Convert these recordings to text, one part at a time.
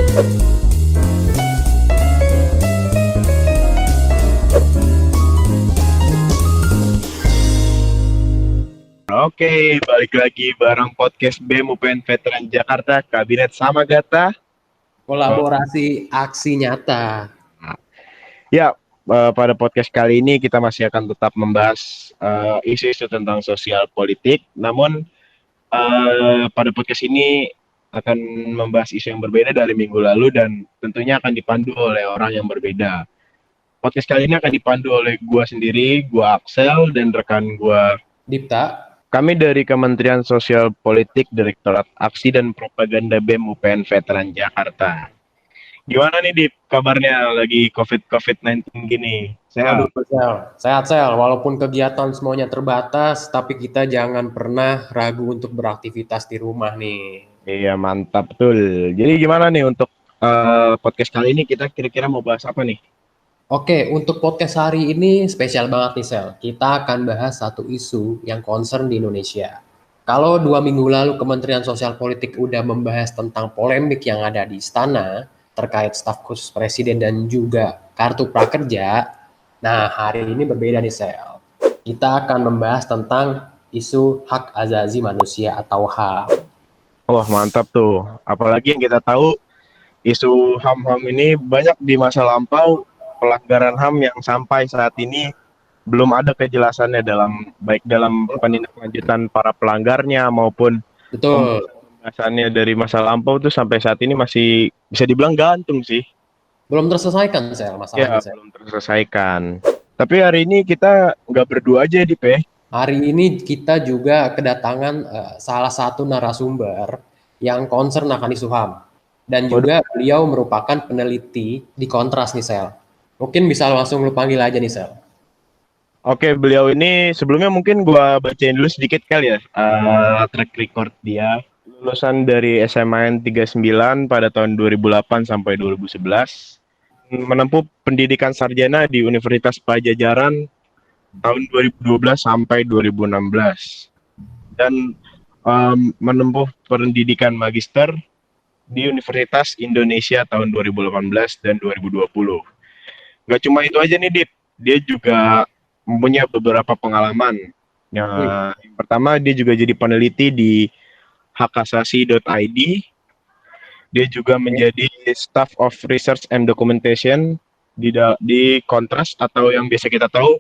Oke, balik lagi bareng podcast BEM UPN Veteran Jakarta, Kabinet sama Gata. Kolaborasi aksi nyata. Ya, pada podcast kali ini kita masih akan tetap membahas isu-isu tentang sosial politik. Namun pada podcast ini akan membahas isu yang berbeda dari minggu lalu dan tentunya akan dipandu oleh orang yang berbeda. Podcast kali ini akan dipandu oleh gua sendiri, gua Axel, dan rekan gua Dipta. Kami dari Kementerian Sosial Politik, Direktorat Aksi dan Propaganda BEM UPN Veteran Jakarta. Gimana nih Dip, kabarnya lagi COVID-19 gini? Waduh, Sehat? Sel. Sehat, Sel. Walaupun kegiatan semuanya terbatas, tapi kita jangan pernah ragu untuk beraktivitas di rumah nih. Iya, mantap betul. Jadi gimana nih untuk podcast kali ini kita kira-kira mau bahas apa nih? Oke, untuk podcast hari ini spesial banget nih, Sel. Kita akan bahas satu isu yang concern di Indonesia. Kalau 2 minggu lalu Kementerian Sosial Politik udah membahas tentang polemik yang ada di istana terkait staf khusus presiden dan juga kartu prakerja, nah hari ini berbeda nih, Sel. Kita akan membahas tentang isu hak asasi manusia atau HAM. Wah, mantap tuh. Apalagi yang kita tahu isu HAM-HAM ini banyak di masa lampau, pelanggaran HAM yang sampai saat ini belum ada kejelasannya baik dalam penindaklanjutan para pelanggarnya maupun Betul. pembahasannya dari masa lampau tuh sampai saat ini masih bisa dibilang gantung sih. Belum terselesaikan, Sel, masalahnya, Ya, Sel. belum terselesaikan. Tapi hari ini kita nggak berdua aja di P. Hari ini kita juga kedatangan salah satu narasumber yang concern akan isu HAM. Dan Waduh. juga beliau merupakan peneliti di Kontras nih, Sel. Mungkin bisa langsung lu panggil aja nih, Sel. Oke, beliau ini sebelumnya mungkin gua bacain dulu sedikit kali ya track record dia. Lulusan dari SMAN 39 pada tahun 2008 sampai 2011. Menempuh pendidikan sarjana di Universitas Pajajaran tahun 2012 sampai 2016 dan menempuh pendidikan magister di Universitas Indonesia tahun 2018 dan 2020. Gak cuma itu aja nih, Dit. Dia juga mempunyai beberapa pengalaman. Yang pertama, dia juga jadi peneliti di hakasasi.id. Dia juga menjadi Staff of Research and Documentation di Kontras atau yang biasa kita tahu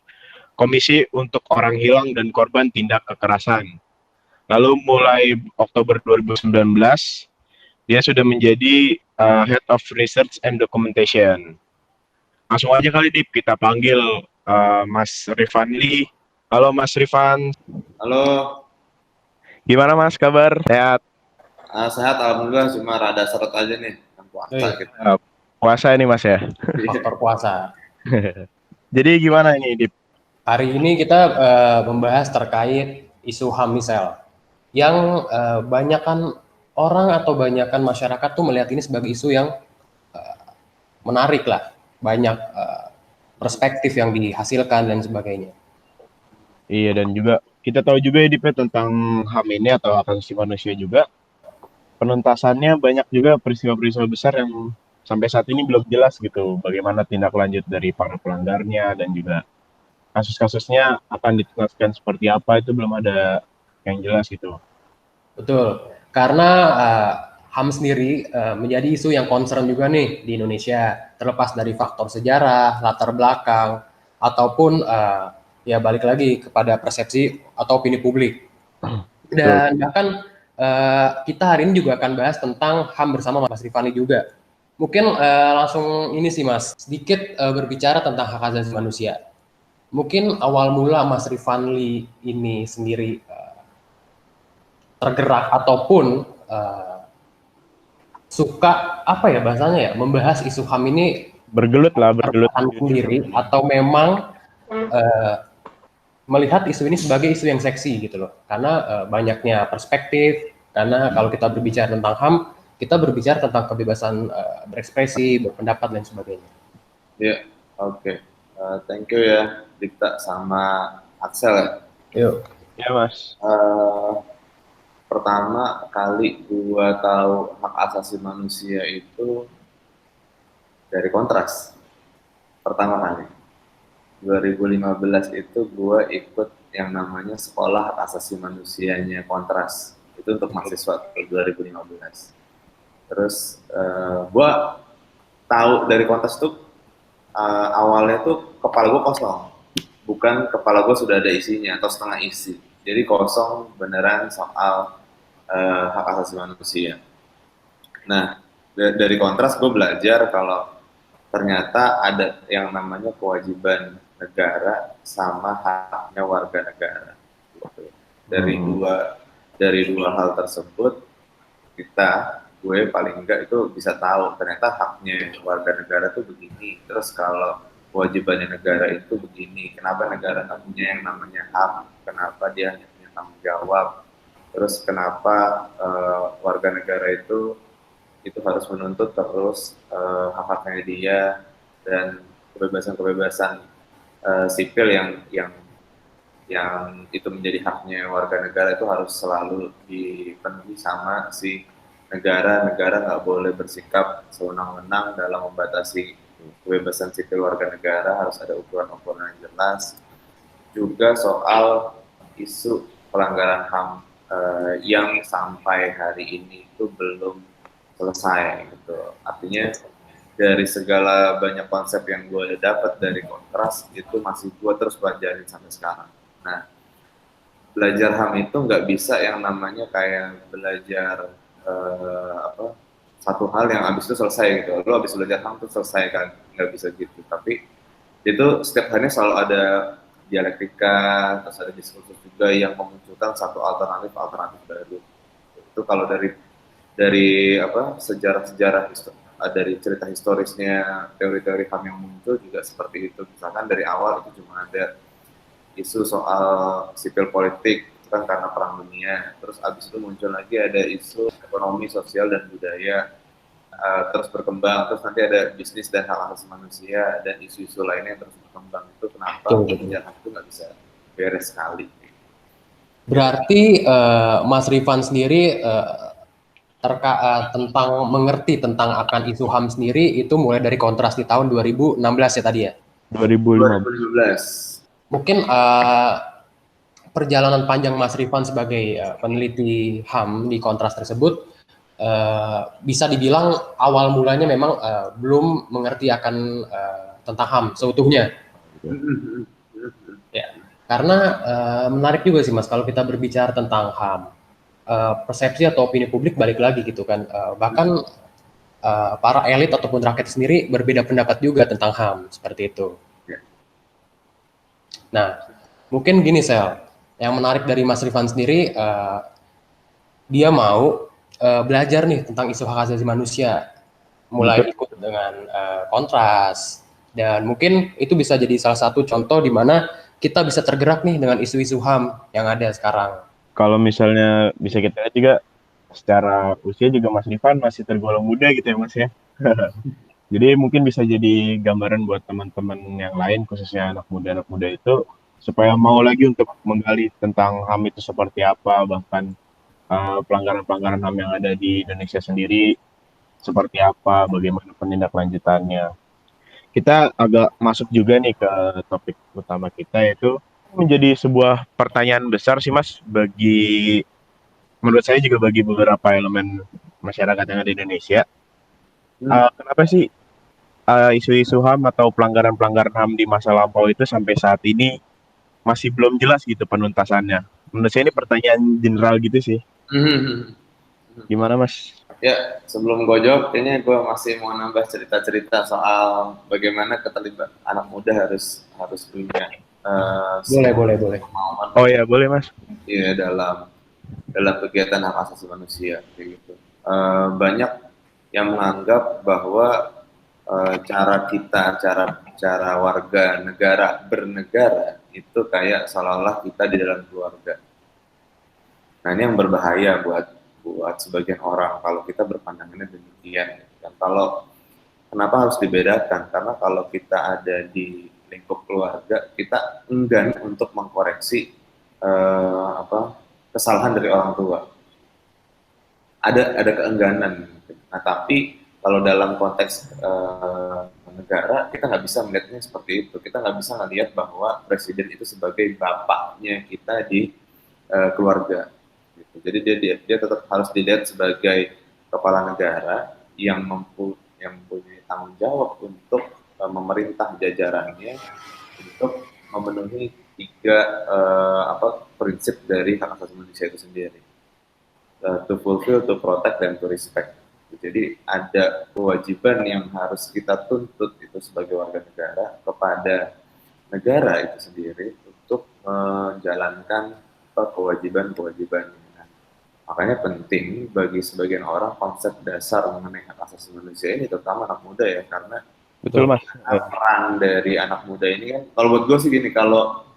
Komisi untuk Orang Hilang dan Korban Tindak Kekerasan. Lalu mulai Oktober 2019, dia sudah menjadi Head of Research and Documentation. Langsung aja kali Dip, kita panggil Mas Rifan Lee. Halo Mas Rifan. Halo. Gimana Mas, kabar? Sehat? Sehat, alhamdulillah. Cuma rada seret aja nih. Puasa gitu. Puasa ini Mas ya? Faktor puasa. Jadi gimana ini Dip? Hari ini kita membahas terkait isu HAM misal. Yang banyakkan orang atau banyakkan masyarakat tuh melihat ini sebagai isu yang menarik lah. Banyak perspektif yang dihasilkan dan sebagainya. Iya, dan juga kita tahu juga ya Dip, tentang HAM ini atau hak asasi manusia juga. Penuntasannya banyak juga peristiwa-peristiwa besar yang sampai saat ini belum jelas gitu. Bagaimana tindak lanjut dari para pelanggarnya dan juga kasus-kasusnya akan dituntaskan seperti apa itu belum ada yang jelas gitu. Betul, karena HAM sendiri menjadi isu yang concern juga nih di Indonesia, terlepas dari faktor sejarah, latar belakang, ataupun ya balik lagi kepada persepsi atau opini publik. Dan bahkan kita hari ini juga akan bahas tentang HAM bersama Mas Rifani juga. Mungkin langsung ini sih Mas, sedikit berbicara tentang hak asasi manusia. Mungkin awal mula Mas Rifanli ini sendiri tergerak ataupun suka apa ya bahasanya ya membahas isu HAM ini bergelut sendiri atau memang melihat isu ini sebagai isu yang seksi gitu loh, karena banyaknya perspektif, karena kalau kita berbicara tentang HAM kita berbicara tentang kebebasan berekspresi, berpendapat dan sebagainya. Ya, oke. Thank you ya Dikta sama Axel ya. Yuk. Ya Mas. Pertama kali gua tahu hak asasi manusia itu dari Kontras pertama kali. 2015 itu gue ikut yang namanya Sekolah Hak Asasi Manusianya Kontras. Itu untuk mahasiswa 2015. Terus gue tahu dari Kontras tuh awalnya tuh kepala gue kosong. Bukan kepala gue sudah ada isinya atau setengah isi. Jadi kosong beneran soal hak asasi manusia. Nah, dari Kontras gue belajar kalau ternyata ada yang namanya kewajiban negara sama haknya warga negara. Gitu. Dari dua hal tersebut gue paling enggak itu bisa tahu ternyata haknya warga negara itu begini. Terus kalau kewajibannya negara itu begini, kenapa negara nggak punya yang namanya hak? Kenapa dia hanya punya tanggung jawab? Terus kenapa warga negara itu harus menuntut terus hak-haknya dia dan kebebasan-kebebasan sipil yang itu menjadi haknya warga negara itu harus selalu dipenuhi sama si negara nggak boleh bersikap sewenang-wenang dalam membatasi kebebasan sipil warga negara, harus ada ukuran-ukuran yang jelas. Juga soal isu pelanggaran HAM yang sampai hari ini itu belum selesai gitu. Artinya dari segala banyak konsep yang gue dapat dari Kontras itu masih gue terus pelajarin sampai sekarang. Nah, belajar HAM itu nggak bisa yang namanya kayak belajar satu hal yang abis itu selesai gitu. Lo abis belajar HAM itu selesai kan, nggak bisa gitu. Tapi itu setiap harinya selalu ada dialektika, terus ada diskursus juga yang memunculkan satu alternatif baru. Itu kalau dari sejarah-sejarah dari cerita historisnya teori-teori HAM yang muncul juga seperti itu. Misalkan dari awal itu cuma ada isu soal sipil politik kan karena perang dunia, terus abis itu muncul lagi ada isu ekonomi, sosial dan budaya, terus berkembang, terus nanti ada bisnis dan hak asasi manusia dan isu-isu lainnya yang terus berkembang. Itu kenapa penjelasan itu nggak bisa beres sekali. Berarti Mas Rifan sendiri tentang mengerti tentang akan isu HAM sendiri itu mulai dari Kontras di tahun 2016 ya tadi ya? 2015. Mungkin perjalanan panjang Mas Rifan sebagai peneliti HAM di Kontras tersebut bisa dibilang awal mulanya memang belum mengerti akan tentang HAM seutuhnya. Ya, karena menarik juga sih Mas kalau kita berbicara tentang HAM. Persepsi atau opini publik balik lagi gitu kan, bahkan para elit ataupun rakyat sendiri berbeda pendapat juga tentang HAM seperti itu. Nah, mungkin gini Sel, yang menarik dari Mas Rifan sendiri, dia mau belajar nih tentang isu hak asasi manusia, mulai ikut dengan Kontras, dan mungkin itu bisa jadi salah satu contoh di mana kita bisa tergerak nih dengan isu-isu HAM yang ada sekarang. Kalau misalnya bisa kita lihat juga secara usia juga Mas Rifan masih tergolong muda gitu ya Mas ya. Jadi mungkin bisa jadi gambaran buat teman-teman yang lain khususnya anak muda itu supaya mau lagi untuk menggali tentang HAM itu seperti apa, bahkan pelanggaran-pelanggaran HAM yang ada di Indonesia sendiri seperti apa, bagaimana penindaklanjutannya. Kita agak masuk juga nih ke topik utama kita, yaitu menjadi sebuah pertanyaan besar sih Mas menurut saya juga bagi beberapa elemen masyarakat yang ada di Indonesia. Kenapa sih isu-isu HAM atau pelanggaran-pelanggaran HAM di masa lampau itu sampai saat ini masih belum jelas gitu penuntasannya? Menurut saya ini pertanyaan general gitu sih. Gimana Mas? Ya, sebelum gue jawab, kayaknya gue masih mau nambah cerita-cerita soal bagaimana keterlibatan anak muda harus punya boleh. Oh ya, boleh Mas. Iya, dalam kegiatan hak asasi manusia kayak gitu. Banyak yang menganggap bahwa cara warga negara bernegara itu kayak seolah-olah kita di dalam keluarga. Nah, ini yang berbahaya buat sebagian orang kalau kita berpandangannya demikian. Dan kenapa harus dibedakan? Karena kalau kita ada di lingkup keluarga, kita enggan untuk mengkoreksi kesalahan dari orang tua. Ada keengganan. Nah, tapi kalau dalam konteks negara, kita nggak bisa melihatnya seperti itu. Kita nggak bisa melihat bahwa presiden itu sebagai bapaknya kita di keluarga. Gitu. Jadi dia tetap harus dilihat sebagai kepala negara yang mempunyai tanggung jawab untuk memerintah jajarannya untuk memenuhi tiga prinsip dari hak asasi manusia itu sendiri. To fulfill, to protect, dan to respect. Jadi ada kewajiban yang harus kita tuntut itu sebagai warga negara kepada negara itu sendiri untuk menjalankan kewajiban-kewajibannya. Nah, makanya penting bagi sebagian orang konsep dasar mengenai hak asasi manusia ini, terutama anak muda ya, karena Betul Mas. peran dari anak muda ini kan, kalau buat gue sih gini, kalau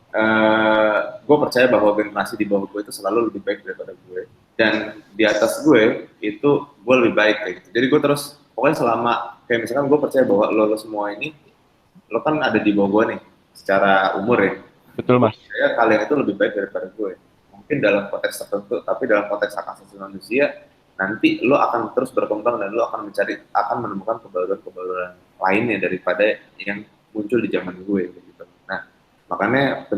gue percaya bahwa generasi di bawah gue itu selalu lebih baik daripada gue, dan di atas gue itu gue lebih baik kayak gitu. Jadi gue terus pokoknya selama kayak misalkan gue percaya bahwa lo semua ini, lo kan ada di bawah gue nih secara umur ya. Betul Mas. Saya kalian itu lebih baik daripada gue. Mungkin dalam konteks tertentu, tapi dalam konteks hak asasi manusia nanti lo akan terus berkembang dan lo akan menemukan kebaruan-kebaruan lainnya daripada yang muncul di zaman gue gitu. Nah, makanya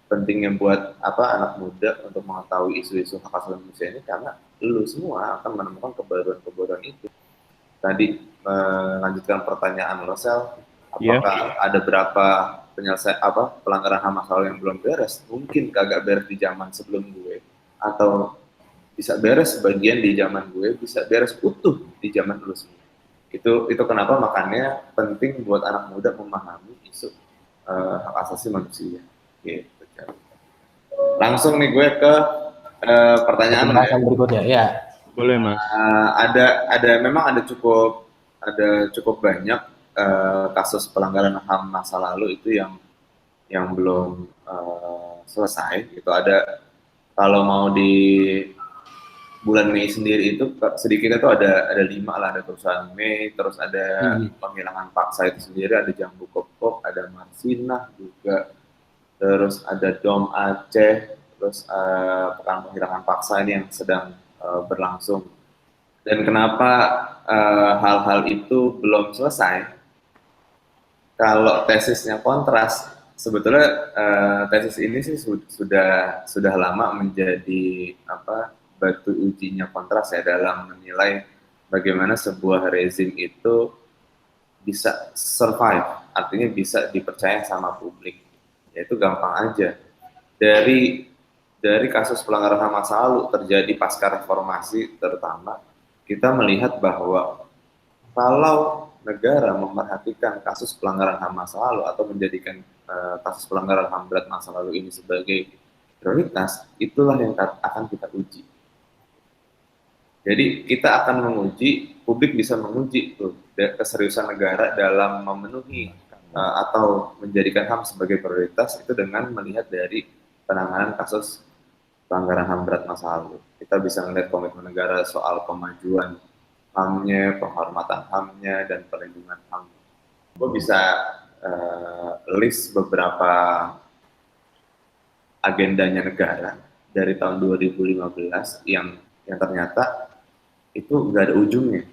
pentingnya buat anak muda untuk mengetahui isu-isu hak asasi manusia ini, karena lo semua akan menemukan kebaruan-kebaruan itu. Tadi melanjutkan pertanyaan lo, Sel, apakah ada berapa pelanggaran HAM masal yang belum beres? Mungkin kagak beres di zaman sebelum gue, atau bisa beres sebagian di zaman gue, bisa beres utuh di zaman lu semua. Itu kenapa makanya penting buat anak muda memahami isu hak asasi manusia. Gitu. Langsung nih gue ke pertanyaan berikutnya ya. Boleh Mas. Memang ada cukup banyak kasus pelanggaran HAM masa lalu itu yang belum selesai. Gitu. Ada, kalau mau di bulan Mei sendiri itu sedikitnya tuh ada 5 lah, ada kerusuhan Mei, terus ada penghilangan paksa itu sendiri, ada Jambu Kepok, ada Marsinah juga, terus ada Dom Aceh, terus pekan penghilangan paksa ini yang sedang berlangsung. Dan kenapa hal-hal itu belum selesai? Kalau tesisnya Kontras, sebetulnya tesis ini sih sudah lama menjadi batu ujinya Kontras ya, dalam menilai bagaimana sebuah rezim itu bisa survive, artinya bisa dipercaya sama publik. Yaitu gampang aja. Dari kasus pelanggaran HAM masa lalu terjadi pasca reformasi terutama, kita melihat bahwa kalau negara memerhatikan kasus pelanggaran HAM masa lalu atau menjadikan kasus pelanggaran HAM berat masa lalu ini sebagai prioritas, itulah yang akan kita uji. Jadi kita akan menguji, publik bisa menguji keseriusan negara dalam memenuhi atau menjadikan HAM sebagai prioritas itu dengan melihat dari penanganan kasus pelanggaran HAM berat masa lalu. Kita bisa melihat komitmen negara soal kemajuan HAM-nya, penghormatan HAM-nya, dan perlindungan HAM. Gue bisa list beberapa agendanya negara dari tahun 2015 yang ternyata itu nggak ada ujungnya.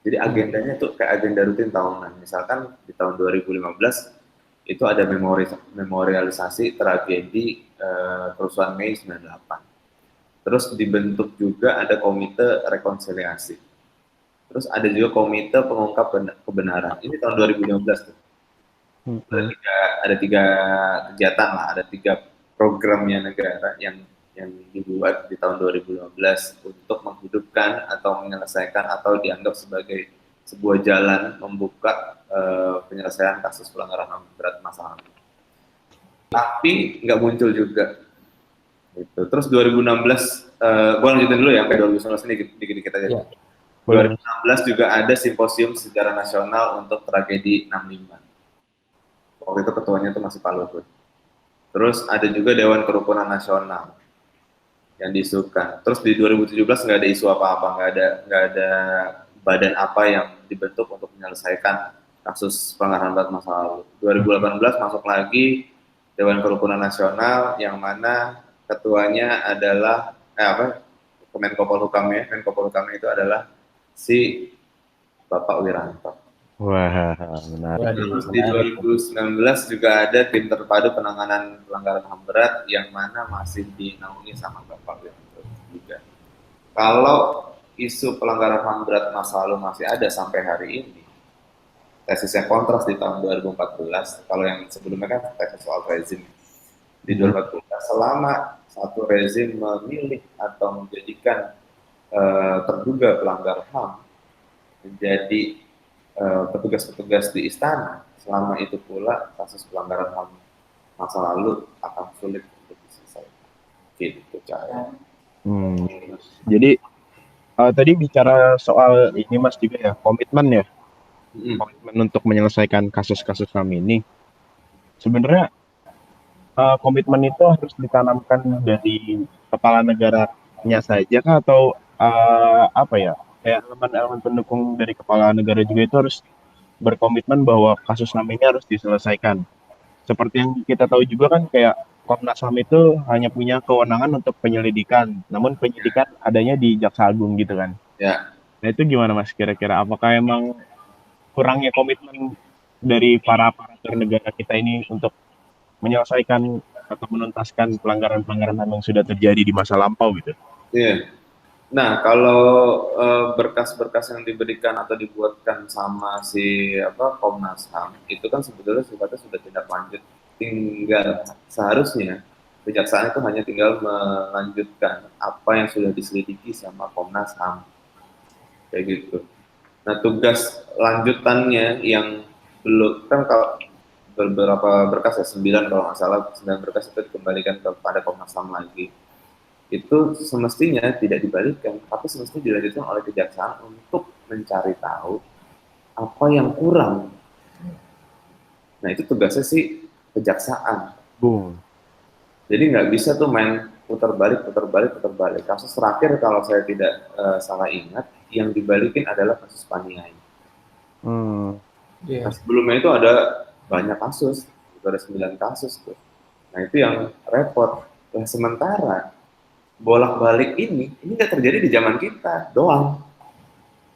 Jadi agendanya tuh kayak agenda rutin tahunan. Misalkan di tahun 2015 itu ada memorialisasi tragedi kerusuhan Mei 98. Terus dibentuk juga ada komite rekonsiliasi. Terus ada juga komite pengungkap kebenaran. Ini tahun 2015 tuh. Ada tiga kegiatan lah, ada 3 programnya negara yang dibuat di tahun 2015 untuk menghidupkan atau menyelesaikan atau dianggap sebagai sebuah jalan membuka penyelesaian kasus pelanggaran HAM berat masa lalu. Tapi nggak muncul juga. Gitu. Terus 2016, gue lanjutin dulu ya, sampai 2019 ini dikit-dikit aja. Ya. 2016 juga ada simposium sejarah nasional untuk tragedi 65. Waktu itu ketuanya itu masih Pak Luhut. Terus ada juga Dewan Kerukunan Nasional yang diisukan. Terus di 2017 nggak ada isu apa-apa, nggak ada badan apa yang dibentuk untuk menyelesaikan kasus pelanggaran berat masa lalu. 2018 masuk lagi Dewan Kerukunan Nasional yang mana ketuanya adalah Menko Polhukamnya itu adalah si Bapak Wiranto. Wah, menarik. Waduh, Terus di menarik. 2019 juga ada tim terpadu penanganan pelanggaran HAM berat yang mana masih dinaungi sama Bapak Wiranto juga. Kalau isu pelanggaran HAM berat masa lalu masih ada sampai hari ini, tesisnya kontras di tahun 2014, kalau yang sebelumnya kan tesis soal rezim. Di 2014, selama satu rezim memilih atau menjadikan terduga pelanggar HAM menjadi petugas-petugas di istana, selama itu pula kasus pelanggaran HAM masa lalu akan sulit untuk diselesaikan. Gitu cara. Jadi tadi bicara soal ini Mas juga ya, komitmen ya, komitmen untuk menyelesaikan kasus-kasus HAM ini. Sebenarnya komitmen itu harus ditanamkan dari kepala negaranya saja kah atau apa ya? Kayak elemen-elemen pendukung dari kepala negara juga itu harus berkomitmen bahwa kasus HAM ini harus diselesaikan. Seperti yang kita tahu juga kan kayak Komnas HAM itu hanya punya kewenangan untuk penyelidikan, namun penyidikan adanya di Jaksa Agung gitu kan. Ya, Nah itu gimana Mas kira-kira? Apakah emang kurangnya komitmen dari para aparatur negara kita ini untuk menyelesaikan atau menuntaskan pelanggaran-pelanggaran HAM yang sudah terjadi di masa lampau gitu? iya. Nah, kalau berkas-berkas yang diberikan atau dibuatkan sama si Komnas HAM itu kan sebetulnya sifatnya sudah tindak lanjut. Tinggal seharusnya kejaksaan itu hanya tinggal melanjutkan apa yang sudah diselidiki sama Komnas HAM, kayak gitu. Nah, tugas lanjutannya yang belum kan kalau beberapa berkas ya 9 kalau nggak salah 9 berkas itu dikembalikan kepada Komnas HAM lagi. Itu semestinya tidak dibalikkan, tapi semestinya dilanjutkan oleh kejaksaan untuk mencari tahu apa yang kurang. Nah itu tugasnya sih kejaksaan. Bung. Jadi nggak bisa tuh main putar balik. Kasus terakhir kalau saya tidak salah ingat, yang dibalikin adalah kasus Paniai. Iya. Nah, sebelumnya itu ada banyak kasus, itu ada 9 kasus tuh. Nah itu yang repot. Nah, sementara bolak-balik ini nggak terjadi di zaman kita doang.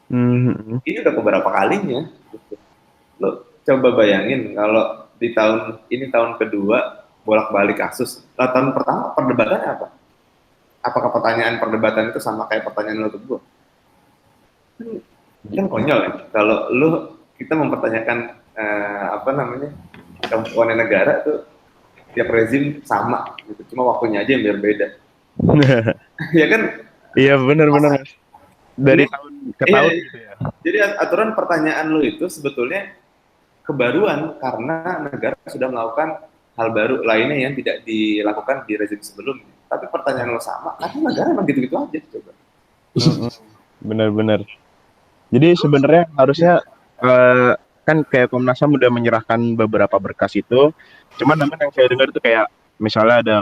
Ini udah beberapa kalinya. Gitu. Lo coba bayangin kalau di tahun ini tahun kedua bolak-balik kasus. Nah, tahun pertama perdebatannya apa? Apakah pertanyaan perdebatan itu sama kayak pertanyaan lo ke gue? Kan konyol ya. Kalau lo kita mempertanyakan kemampuan negara tuh tiap rezim sama gitu. Cuma waktunya aja yang berbeda. Ya kan? Iya benar-benar Mas. Dari tahun ke tahun gitu ya. Jadi aturan pertanyaan lo itu sebetulnya kebaruan karena negara sudah melakukan hal baru lainnya yang tidak dilakukan di rezim sebelumnya. Tapi pertanyaan lo sama, karena negara emang gitu-gitu aja coba. Benar-benar. Jadi sebenarnya harusnya kan kayak Komnas HAM udah menyerahkan beberapa berkas itu. Cuman namun yang saya dengar itu kayak misalnya ada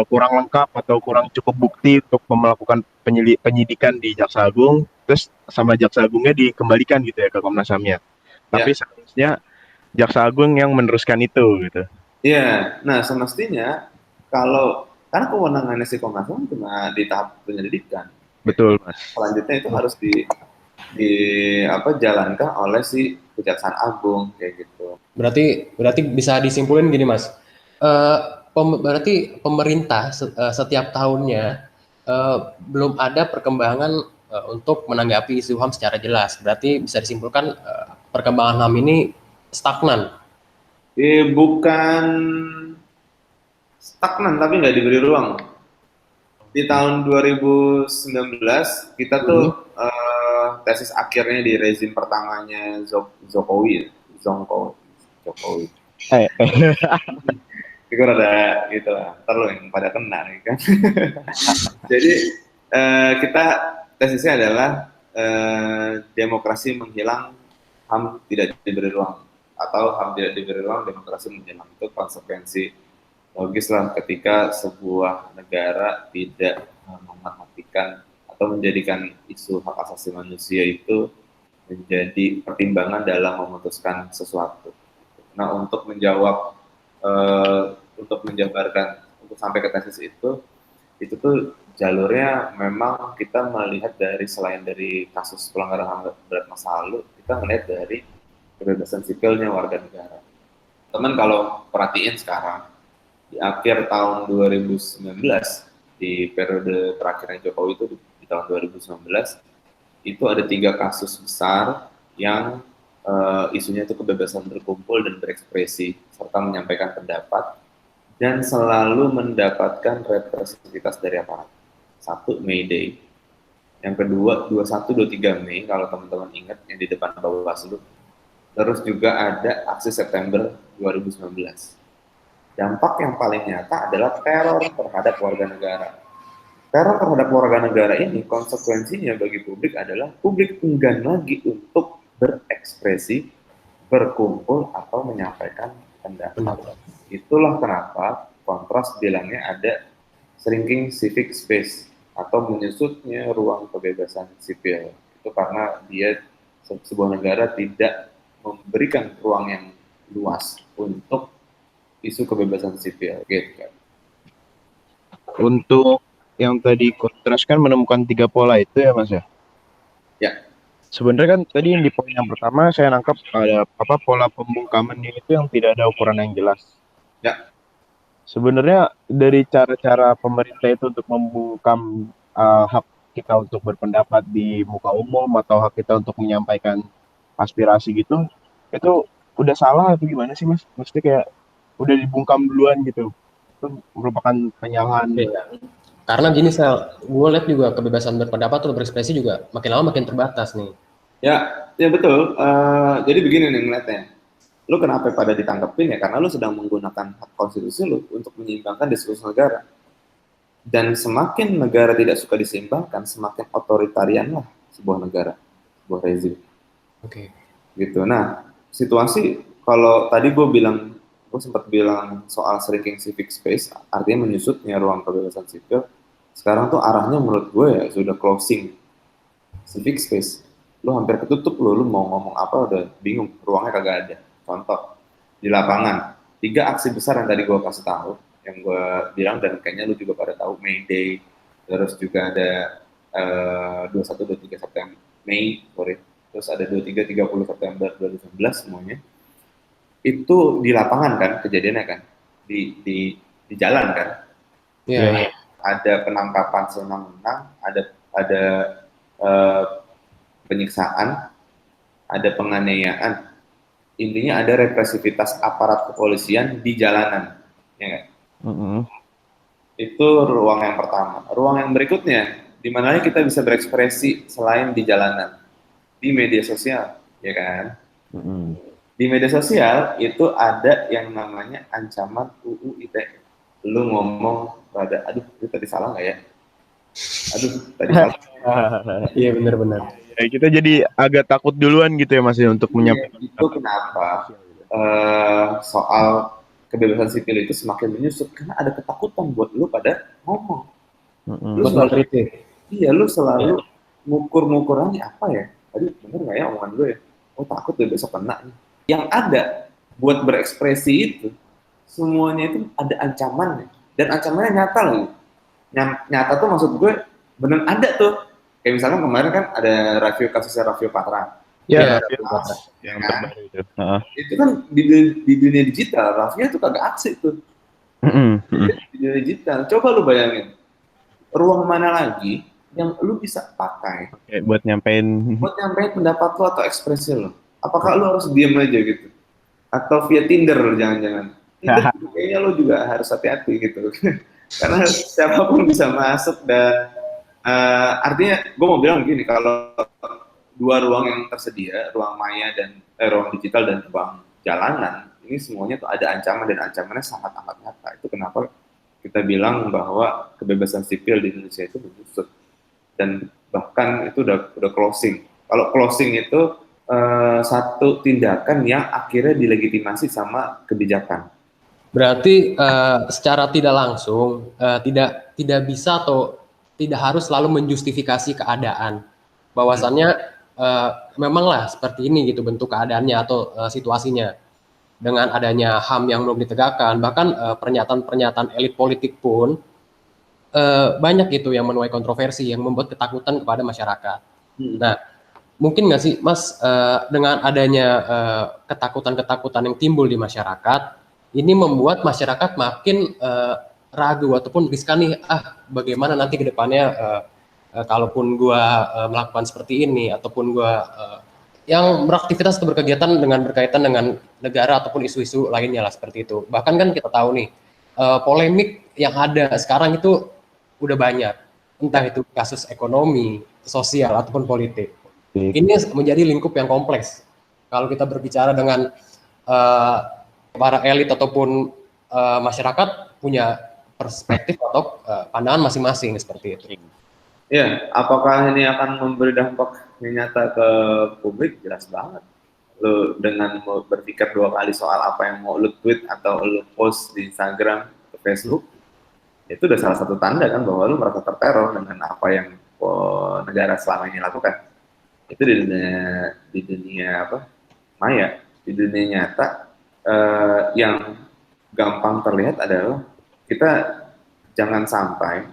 kurang lengkap atau kurang cukup bukti untuk melakukan penyidikan di Jaksa Agung, terus sama Jaksa Agungnya dikembalikan gitu ya ke Komnas HAM-nya. Tapi seharusnya Jaksa Agung yang meneruskan itu gitu. Iya, nah semestinya karena kewenangannya si Komnas HAM cuma di tahap penyelidikan. Betul, Mas. Selanjutnya itu harus jalankan oleh si Kejaksaan Agung kayak gitu. Berarti bisa disimpulin gini Mas. Berarti pemerintah setiap tahunnya belum ada perkembangan untuk menanggapi isu HAM secara jelas. Berarti bisa disimpulkan perkembangan HAM ini stagnan. Bukan stagnan tapi nggak diberi ruang. Di tahun 2019 kita tuh tesis akhirnya di rezim pertamanya Jokowi. Itu ada gitu lah, terlalu yang pada kena kan. Jadi kita tesisnya adalah demokrasi menghilang, HAM tidak diberi ruang, atau HAM tidak diberi ruang, demokrasi menghilang. Itu konsekuensi logis lah ketika sebuah negara tidak memperhatikan atau menjadikan isu hak asasi manusia itu menjadi pertimbangan dalam memutuskan sesuatu. Nah, untuk menjawab untuk menjabarkan, untuk sampai ke tesis itu, itu tuh jalurnya memang kita melihat dari selain dari kasus pelanggaran HAM berat masa lalu, kita melihat dari kebebasan sipilnya warga negara. Teman kalau perhatiin sekarang di akhir tahun 2019 di periode terakhirnya Jokowi itu di tahun 2019 itu ada 3 kasus besar yang isunya itu kebebasan berkumpul dan berekspresi serta menyampaikan pendapat dan selalu mendapatkan representativitas dari aparat. 1 May Day, yang kedua 21-23 Mei kalau teman-teman ingat yang di depan Bawaslu. Terus juga ada aksi September 2019. Dampak yang paling nyata adalah teror terhadap warga negara. Teror terhadap warga negara ini konsekuensinya bagi publik adalah publik enggan lagi untuk berekspresi, berkumpul atau menyampaikan pendapat. Itulah kenapa Kontras bilangnya ada shrinking civic space atau menyusutnya ruang kebebasan sipil. Itu karena dia sebuah negara tidak memberikan ruang yang luas untuk isu kebebasan sipil gitu kan. Untuk yang tadi Kontras kan menemukan 3 pola itu ya Mas ya? Ya. Sebenarnya kan tadi di poin yang pertama saya nangkap ada pola pembungkamannya itu yang tidak ada ukuran yang jelas. Ya. Sebenarnya dari cara-cara pemerintah itu untuk membungkam hak kita untuk berpendapat di muka umum atau hak kita untuk menyampaikan aspirasi gitu, itu udah salah atau gimana sih Mas? Maksudnya kayak udah dibungkam duluan gitu. Itu merupakan penyalahan. Karena gini gue lihat juga kebebasan berpendapat atau berekspresi juga makin lama makin terbatas nih. Ya betul. Jadi begini nih ngeliatnya. Lu kenapa pada ditangkepin ya? Karena lu sedang menggunakan hak konstitusi lu untuk menyeimbangkan diskusi negara. Dan semakin negara tidak suka diseimbangkan, semakin otoritarian lah sebuah negara, sebuah rezim. Oke. Gitu. Nah, situasi kalau tadi gue sempat bilang soal shrinking civic space, artinya menyusutnya ruang kebebasan sipil. Sekarang tuh arahnya menurut gue ya sudah closing civic space. Lu hampir ketutup lu mau ngomong apa udah bingung, ruangnya kagak ada. Contoh, di lapangan, 3 aksi besar yang tadi gue kasih tahu, yang gue bilang dan kayaknya lu juga pada tahu, May Day, terus juga ada 21-23 September, terus ada 23-30 September 2019 semuanya, itu di lapangan kan kejadiannya kan, di jalan kan, Iya. ada penangkapan senang-senang, ada penyiksaan, ada penganiayaan. Intinya ada represivitas aparat kepolisian di jalanan, ya kan? Itu ruang yang pertama. Ruang yang berikutnya, di mana kita bisa berekspresi selain di jalanan, di media sosial, ya kan? Di media sosial itu ada yang namanya ancaman UU ITE. Lu ngomong pada, aduh itu tadi salah nggak ya? Aduh tadi salah. Iya benar-benar. Ya, kita jadi agak takut duluan gitu ya Mas ya untuk menyampaikan. Itu kenapa soal kebebasan sipil itu semakin menyusut karena ada ketakutan buat lu pada ngomong. Lu selalu, lu selalu ngukur-ngukurannya apa ya? Tadi bener nggak ya omongan gue ya? Oh takut deh besok kena nih. Yang ada buat berekspresi itu semuanya itu ada ancamannya dan ancamannya nyata loh. Nyata tuh maksud gue bener ada tuh. Kayak misalnya kemarin kan ada kasusnya Raffio Patra. Ya, yang terbaru itu. Itu kan di dunia digital, Raffio itu kagak aksi tuh. Di dunia digital, coba lu bayangin, ruang mana lagi yang lu bisa pakai buat nyampein pendapat lu atau ekspresi lu? Apakah lu harus diam aja gitu? Atau via Tinder jangan-jangan? Tinder kayaknya lu juga harus hati-hati gitu. Karena siapapun bisa masuk dan artinya gue mau bilang gini, kalau 2 ruang yang tersedia, ruang maya dan ruang digital dan ruang jalanan, ini semuanya tuh ada ancaman dan ancamannya sangat amat nyata. Itu kenapa kita bilang bahwa kebebasan sipil di Indonesia itu menyusut dan bahkan itu udah closing. Kalau closing itu satu tindakan yang akhirnya dilegitimasi sama kebijakan. Berarti secara tidak langsung tidak bisa atau tidak harus selalu menjustifikasi keadaan. Bahwasannya memanglah seperti ini gitu bentuk keadaannya atau situasinya. Dengan adanya HAM yang belum ditegakkan, bahkan pernyataan-pernyataan elit politik pun banyak gitu yang menuai kontroversi, yang membuat ketakutan kepada masyarakat. Hmm. Nah, mungkin nggak sih, Mas, dengan adanya ketakutan-ketakutan yang timbul di masyarakat, ini membuat masyarakat makin ragu ataupun riskan nih, bagaimana nanti ke depannya kalaupun gua melakukan seperti ini ataupun gua yang beraktivitas atau berkegiatan dengan berkaitan dengan negara ataupun isu-isu lainnya lah seperti itu. Bahkan kan kita tahu nih, polemik yang ada sekarang itu udah banyak, entah itu kasus ekonomi, sosial ataupun politik. Ini menjadi lingkup yang kompleks. Kalau kita berbicara dengan eh, para elit ataupun masyarakat punya perspektif atau pandangan masing-masing seperti itu. Ya, apakah ini akan memberi dampak yang nyata ke publik? Jelas banget. Lu dengan berpikir 2 kali soal apa yang mau lu tweet atau lu post di Instagram, ke Facebook, itu udah salah satu tanda kan bahwa lu merasa terteror dengan apa yang negara selama ini lakukan. Itu di dunia apa? Maya, di dunia nyata yang gampang terlihat adalah kita jangan sampai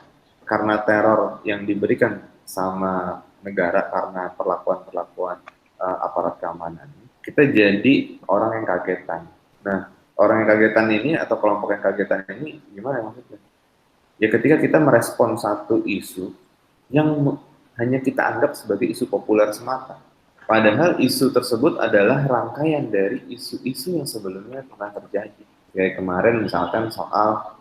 karena teror yang diberikan sama negara karena perlakuan-perlakuan aparat keamanan, kita jadi orang yang kagetan. Nah, orang yang kagetan ini atau kelompok yang kagetan ini gimana maksudnya? Ya ketika kita merespon satu isu yang hanya kita anggap sebagai isu populer semata. Padahal isu tersebut adalah rangkaian dari isu-isu yang sebelumnya pernah terjadi. Kayak kemarin misalkan soal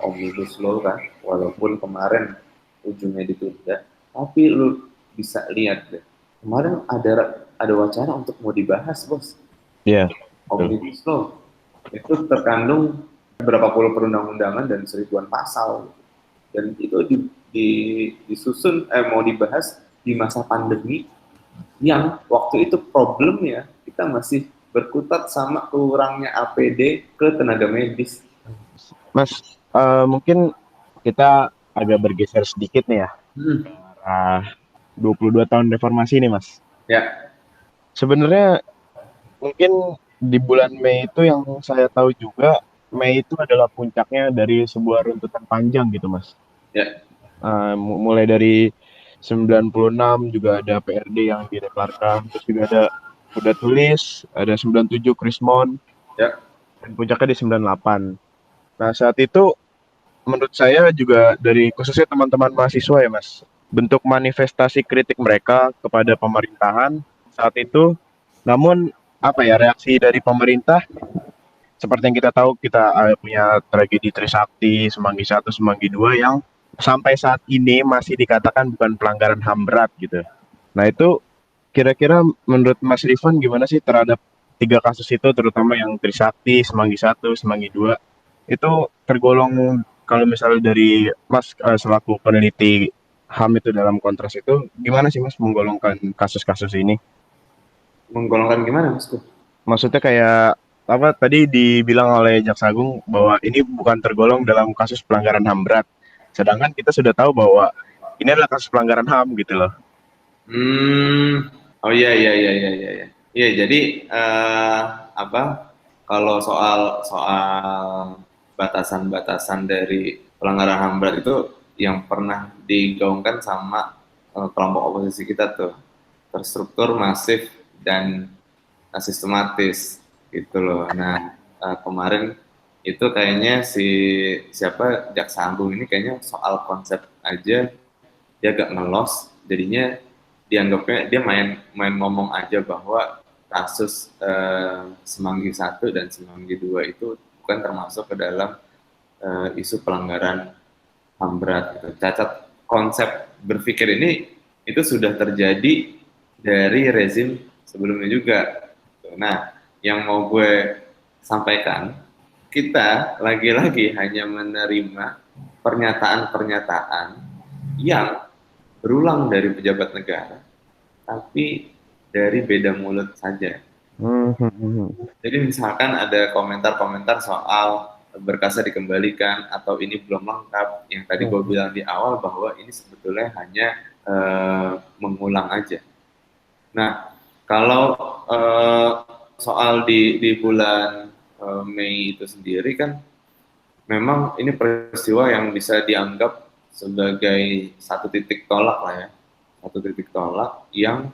Omnibus Law kan, walaupun kemarin ujungnya ditunda, tapi lu bisa lihat deh, kemarin ada wacana untuk mau dibahas, bos. Iya. Omnibus Law itu terkandung berapa puluh perundang-undangan dan seribuan pasal, dan itu disusun mau dibahas di masa pandemi yang waktu itu problemnya kita masih berkutat sama kurangnya APD ke tenaga medis. Mas, mungkin kita agak bergeser sedikit nih ya. Hmm. Arah 22 tahun reformasi nih, Mas. Ya, Sebenarnya mungkin di bulan Mei itu yang saya tahu juga, Mei itu adalah puncaknya dari sebuah runtutan panjang gitu, Mas. ya, Mulai dari 96 juga ada PRD yang dideklarkan, terus juga ada Kuda Tulis, ada 97 Krismon, ya. dan puncaknya di 98. Nah, saat itu menurut saya juga dari khususnya teman-teman mahasiswa ya Mas, bentuk manifestasi kritik mereka kepada pemerintahan saat itu. Namun apa ya, reaksi dari pemerintah seperti yang kita tahu, kita punya tragedi Trisakti, Semanggi satu, Semanggi 2 yang sampai saat ini masih dikatakan bukan pelanggaran HAM berat gitu. Nah itu kira-kira menurut Mas Rifan gimana sih terhadap 3 kasus itu, terutama yang Trisakti, Semanggi satu, Semanggi 2, itu tergolong, kalau misalnya dari Mas selaku peneliti HAM itu dalam kontras itu, gimana sih Mas menggolongkan kasus-kasus ini? Menggolongkan gimana, Mas? Maksudnya kayak apa tadi dibilang oleh Jaksa Agung bahwa ini bukan tergolong dalam kasus pelanggaran HAM berat. Sedangkan kita sudah tahu bahwa ini adalah kasus pelanggaran HAM gitu loh. Oh iya iya iya iya iya. Iya, iya, jadi apa? Kalau soal soal batasan-batasan dari pelanggaran HAM berat itu yang pernah digaungkan sama kelompok oposisi kita tuh, terstruktur, masif, dan sistematis gitu loh. Nah, kemarin itu kayaknya siapa Jaksa Agung ini kayaknya soal konsep aja dia agak ngelos, jadinya dianggapnya dia main ngomong aja bahwa kasus Semanggi satu dan Semanggi 2 itu bukan termasuk ke dalam isu pelanggaran HAM berat gitu. Cacat konsep berpikir ini itu sudah terjadi dari rezim sebelumnya juga. Nah, yang mau gue sampaikan, kita lagi-lagi hanya menerima pernyataan-pernyataan yang berulang dari pejabat negara, tapi dari beda mulut saja. Jadi misalkan ada komentar-komentar soal berkasnya dikembalikan atau ini belum lengkap, yang tadi gue bilang di awal bahwa ini sebetulnya hanya mengulang aja. Nah, kalau soal di bulan Mei itu sendiri kan memang ini peristiwa yang bisa dianggap sebagai satu titik tolak lah ya, satu titik tolak yang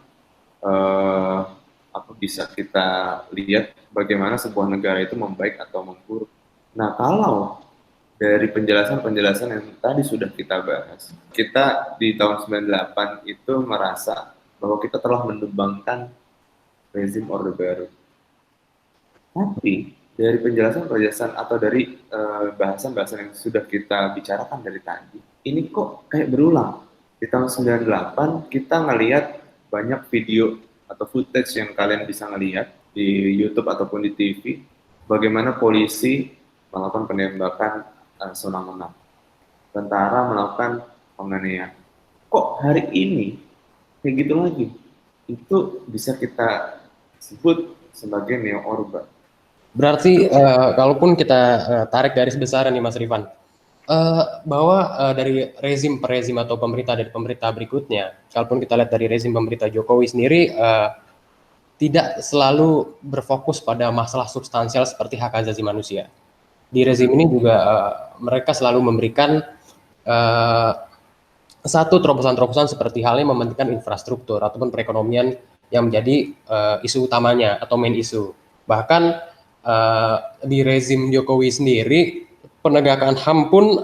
apa bisa kita lihat bagaimana sebuah negara itu membaik atau memburuk. Nah, kalau dari penjelasan-penjelasan yang tadi sudah kita bahas, kita di tahun 98 itu merasa bahwa kita telah menumbangkan rezim Orde Baru. Tapi dari penjelasan-penjelasan atau dari bahasan-bahasan yang sudah kita bicarakan dari tadi, ini kok kayak berulang. Di tahun 98 kita ngelihat banyak video atau footage yang kalian bisa ngelihat di YouTube ataupun di TV, bagaimana polisi melakukan penembakan semena-mena, tentara melakukan penganiayaan. Kok hari ini kayak gitu lagi? Itu bisa kita sebut sebagai neo orba. Berarti kalaupun kita tarik garis besar nih Mas Rifan, bahwa dari rezim per rezim atau pemerintah dari pemerintah berikutnya, kalaupun kita lihat dari rezim pemerintah Jokowi sendiri tidak selalu berfokus pada masalah substansial seperti hak asasi manusia. Di rezim ini juga mereka selalu memberikan satu terobosan-terobosan seperti halnya mementingkan infrastruktur ataupun perekonomian yang menjadi isu utamanya atau main isu. Bahkan di rezim Jokowi sendiri penegakan HAM pun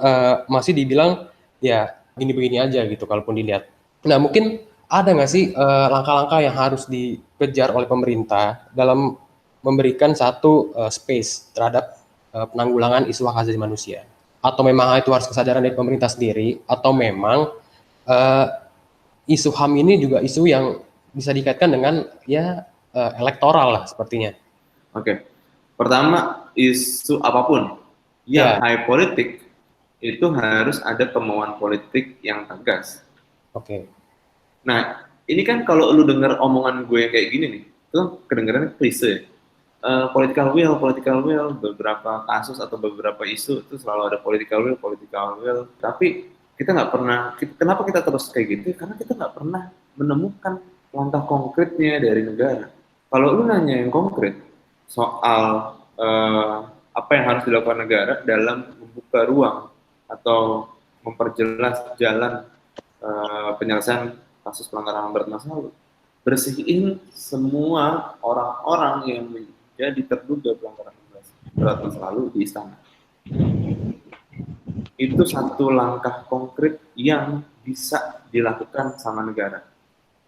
masih dibilang ya begini-begini aja gitu kalaupun dilihat. Nah mungkin ada nggak sih langkah-langkah yang harus dikejar oleh pemerintah dalam memberikan satu space terhadap penanggulangan isu hak asasi manusia? Atau memang itu harus kesadaran dari pemerintah sendiri? Atau memang isu HAM ini juga isu yang bisa dikaitkan dengan ya elektoral lah sepertinya? Oke. Pertama, isu apapun yang high politik itu harus ada kemauan politik yang tegas. Oke. Nah, ini kan kalau lu dengar omongan gue kayak gini nih, itu kedengarannya klise. Political will, beberapa kasus atau beberapa isu itu selalu ada political will. Tapi kita nggak pernah, kenapa kita terus kayak gitu? Karena kita nggak pernah menemukan langkah konkretnya dari negara. Kalau lu nanya yang konkret, soal apa yang harus dilakukan negara dalam membuka ruang atau memperjelas jalan penyelesaian kasus pelanggaran HAM berat masa lalu, bersihin semua orang-orang yang menjadi terduga pelanggaran HAM berat masa lalu di istana. Itu satu langkah konkret yang bisa dilakukan sama negara.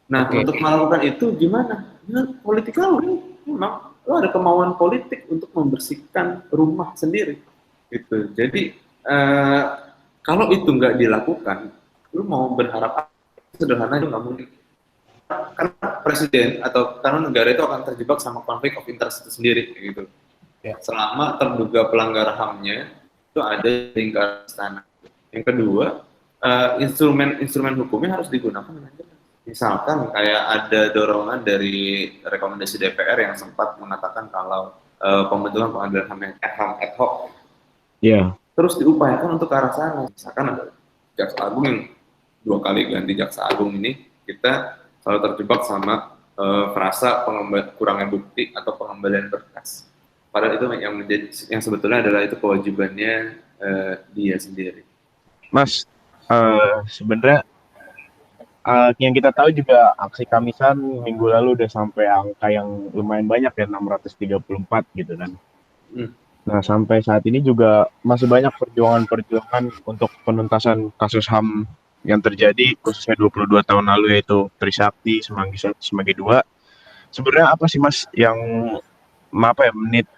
Nah, untuk melakukan itu gimana? Ya, political will. Memang lo ada kemauan politik untuk membersihkan rumah sendiri gitu. Jadi kalau itu nggak dilakukan, lo mau berharap sederhana aja nggak mungkin. Karena presiden atau karena negara itu akan terjebak sama konflik of interest itu sendiri gitu. Selama terduga pelanggar HAM-nya itu ada di lingkaran istana. Yang kedua, instrumen hukumnya harus digunakan dengan jelas. Misalkan kayak ada dorongan dari rekomendasi DPR yang sempat mengatakan kalau pembentukan pengadilan HAM ad hoc terus diupayakan untuk ke arah sana. Misalkan ada Jaksa Agung yang 2 kali ganti Jaksa Agung ini, kita selalu terjebak sama frasa kurangnya bukti atau pengembalian berkas. Padahal itu yang sebetulnya adalah itu kewajibannya dia sendiri. Mas, sebenarnya yang kita tahu juga aksi Kamisan minggu lalu udah sampai angka yang lumayan banyak ya, 634 gitu kan. Nah, sampai saat ini juga masih banyak perjuangan-perjuangan untuk penuntasan kasus HAM yang terjadi khususnya 22 tahun lalu, yaitu Trisakti, Semanggi 1, Semanggi 2. Sebenarnya apa sih Mas yang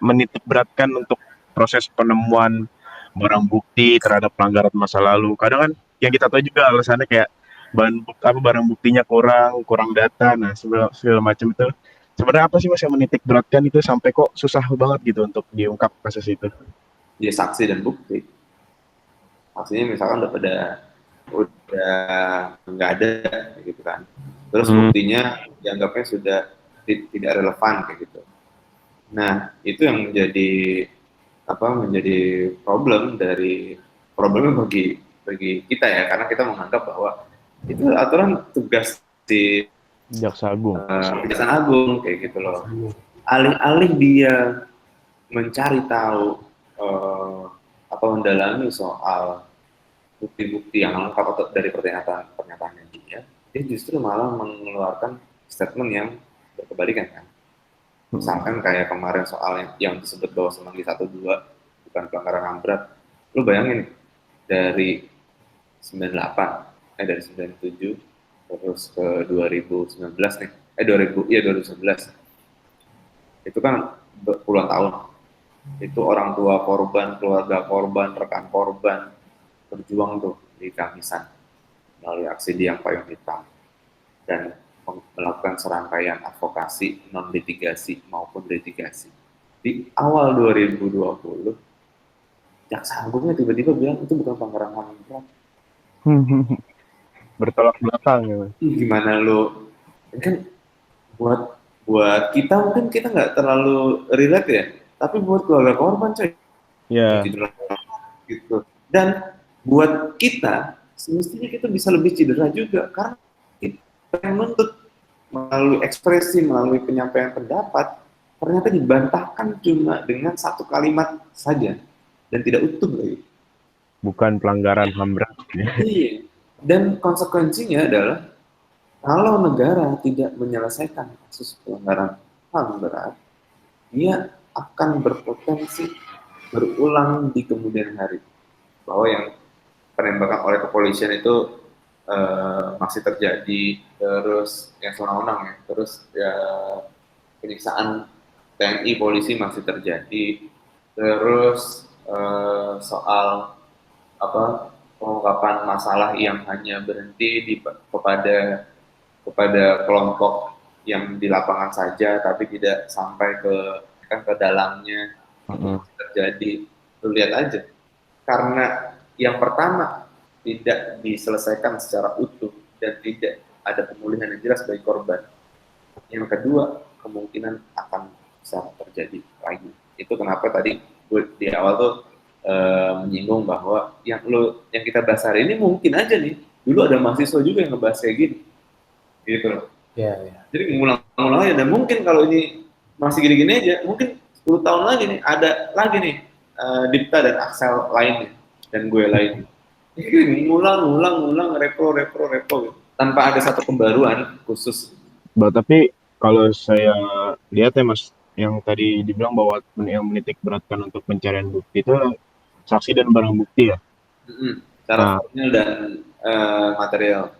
menitik beratkan untuk proses penemuan barang bukti terhadap pelanggaran masa lalu? Kadang kan yang kita tahu juga alasannya kayak barang buktinya kurang data, nah segala macam itu. Sebenarnya apa sih Mas yang menitik beratkan itu sampai kok susah banget gitu untuk diungkap kasus itu? Ya saksi dan bukti. Saksinya misalkan udah nggak ada gitu kan. Terus buktinya dianggapnya sudah tidak relevan kayak gitu. Nah, itu yang menjadi problemnya bagi kita ya, karena kita menganggap bahwa itu aturan tugas di Kejaksaan Agung kayak gitu loh. Alih-alih dia mencari tahu mendalami soal bukti-bukti yang lengkap atau dari pernyataannya dia justru malah mengeluarkan statement yang berkebalikan kan. Misalkan kayak kemarin soal yang disebut bahwa Semanggi 1-2 bukan pelanggaran HAM berat. Lu bayangin dari 98, dari 97 terus ke 2019 nih. 2019. Itu kan puluhan tahun. Itu orang tua korban, keluarga korban, rekan korban berjuang tuh di Kamisan melalui aksi Diang Payung Hitam dan melakukan serangkaian advokasi non litigasi maupun litigasi. Di awal 2020, jaksa agungnya tiba-tiba bilang itu bukan pelanggaran HAM berat. Bertolak belakang ya. Gimana lo? Kan buat kita mungkin kita nggak terlalu relate ya, tapi buat keluarga korban coy. Ya. Gitu. Dan buat kita semestinya kita bisa lebih cedera juga karena kita yang menuntut melalui ekspresi, melalui penyampaian pendapat ternyata dibantahkan cuma dengan satu kalimat saja dan tidak utuh lagi. Bukan pelanggaran HAM berat. Iya. Dan konsekuensinya adalah kalau negara tidak menyelesaikan kasus pelanggaran HAM berat, dia akan berpotensi berulang di kemudian hari. Bahwa yang penembakan oleh kepolisian itu masih terjadi, terus yang sewenang-wenang ya, terus ya, penyiksaan TNI polisi masih terjadi, terus soal pengungkapan masalah yang hanya berhenti kepada kelompok yang di lapangan saja, tapi tidak sampai ke dalamnya terjadi. Lu lihat aja, karena yang pertama tidak diselesaikan secara utuh dan tidak ada pemulihan yang jelas bagi korban. Yang kedua, kemungkinan akan bisa terjadi lagi. Itu kenapa tadi gue di awal tuh menyinggung bahwa yang kita bahas hari ini mungkin aja nih, dulu ada mahasiswa juga yang ngebahas kayak gini. Gitu loh. Ya. Jadi ngulang-ngulang aja, dan mungkin kalau ini masih gini-gini aja, mungkin 10 tahun lagi nih, ada lagi nih Dipta dan Axel lainnya, dan gue lainnya. Ngulang, repro gitu. Tanpa ada satu pembaruan khusus. Tapi kalau saya lihat ya Mas, yang tadi dibilang bahwa yang menitik beratkan untuk pencarian bukti itu saksi dan barang bukti ya. Cara formal dan material.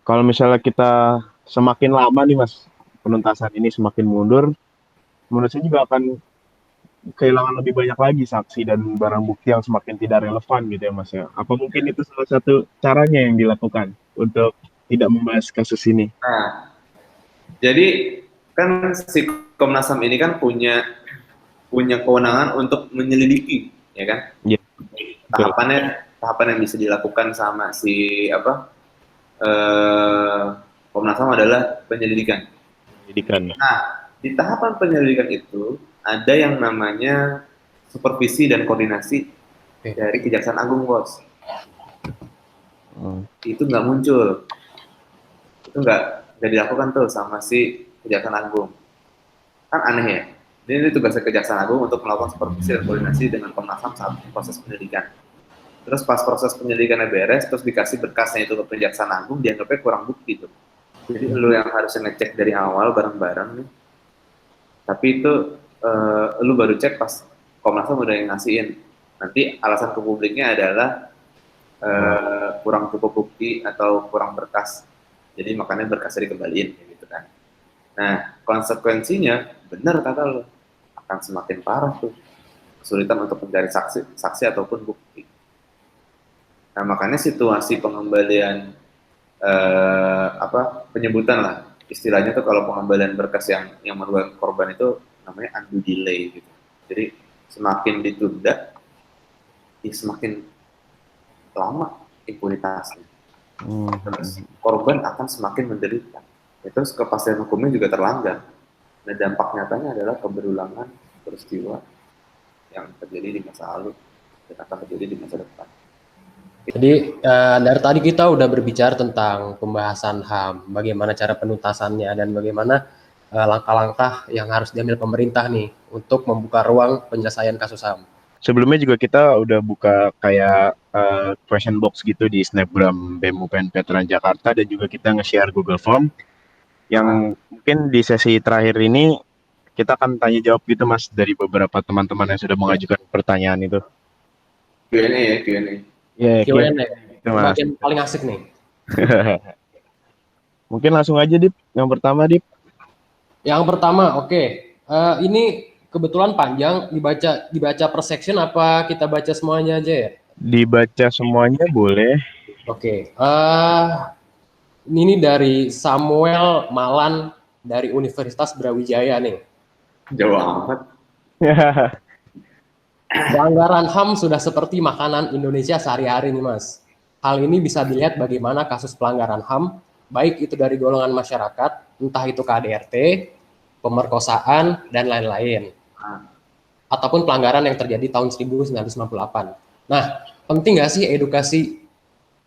Kalau misalnya kita semakin lama nih Mas, penuntasan ini semakin mundur, menurut saya juga akan kehilangan lebih banyak lagi saksi dan barang bukti yang semakin tidak relevan gitu ya Mas ya. Apa mungkin itu salah satu caranya yang dilakukan untuk tidak membahas kasus ini? Nah, jadi kan si Komnas HAM ini kan punya kewenangan untuk menyelidiki, ya kan? Iya. Tahapan yang bisa dilakukan sama si Komnas HAM adalah penyelidikan. Nah, di tahapan penyelidikan itu ada yang namanya supervisi dan koordinasi dari Kejaksaan Agung, bos. Itu nggak muncul, itu nggak dilakukan tuh sama si Kejaksaan Agung. Kan aneh ya. Ini tugasnya Kejaksaan Agung untuk melakukan supervisi dan koordinasi dengan Komnas HAM saat proses penyelidikan. Terus pas proses penyelidikannya beres, terus dikasih berkasnya itu ke Kejaksaan Agung, dianggapnya kurang bukti tuh. Jadi lu yang harusnya ngecek dari awal bareng-bareng nih. Tapi itu lu baru cek pas Komnas HAM udah yang ngasihin. Nanti alasan ke publiknya adalah kurang cukup bukti atau kurang berkas. Jadi makanya berkasnya dikembaliin gitu kan. Nah, konsekuensinya benar kata lu, akan semakin parah tuh. Kesulitan untuk mencari saksi ataupun bukti. Nah, makanya situasi pengembalian penyebutan lah istilahnya tuh, kalau pengembalian berkas yang merugikan korban itu namanya undue delay gitu. Jadi semakin ditunda, semakin lama impunitasnya. Terus korban akan semakin menderita. Terus kepastian hukumnya juga terlanggar. Nah, dampak nyatanya adalah keberulangan peristiwa yang terjadi di masa lalu dan akan terjadi di masa depan. Jadi dari tadi kita udah berbicara tentang pembahasan HAM, bagaimana cara penuntasannya dan bagaimana langkah-langkah yang harus diambil pemerintah nih untuk membuka ruang penyelesaian kasus HAM. sebelumnya juga kita udah buka kayak question box gitu di Snapgram BEM UPN Veteran Jakarta, dan juga kita nge-share Google Form yang mungkin di sesi terakhir ini kita akan tanya jawab gitu Mas dari beberapa teman-teman yang sudah mengajukan pertanyaan itu. Q&A ya, Q&A. Ya, Q&A, gitu Mas. bagian paling asik nih. Mungkin langsung aja Dip, yang pertama Dip. Yang pertama, oke. Ini kebetulan panjang, dibaca per section apa kita baca semuanya aja ya? Dibaca semuanya boleh. Oke. Ini dari Samuel Malan dari Universitas Brawijaya nih. Jauh amat. Pelanggaran HAM sudah seperti makanan Indonesia sehari-hari nih Mas. Hal ini bisa dilihat bagaimana kasus pelanggaran HAM, baik itu dari golongan masyarakat, entah itu KDRT, pemerkosaan, dan lain-lain. Ataupun pelanggaran yang terjadi tahun 1998. Nah, penting nggak sih edukasi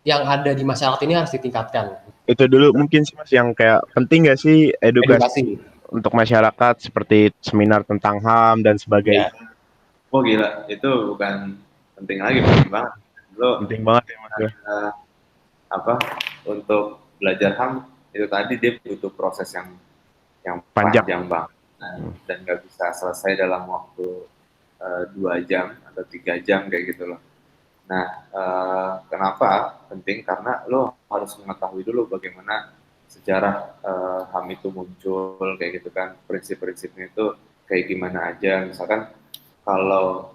yang ada di masyarakat ini harus ditingkatkan? Itu dulu mungkin sih Mas yang kayak penting nggak sih edukasi Edukasi. untuk masyarakat seperti seminar tentang HAM dan sebagainya. Ya. Oh gila, itu bukan penting lagi, penting banget. Lo Penting banget ya Mas. apa untuk belajar HAM itu tadi dia butuh proses yang Panjang. panjang banget. Dan nggak bisa selesai dalam waktu 2 jam atau 3 jam kayak gitu loh. Nah, kenapa penting? Karena lo harus mengetahui dulu bagaimana sejarah HAM itu muncul kayak gitu kan, prinsip-prinsipnya itu kayak gimana aja. Misalkan kalau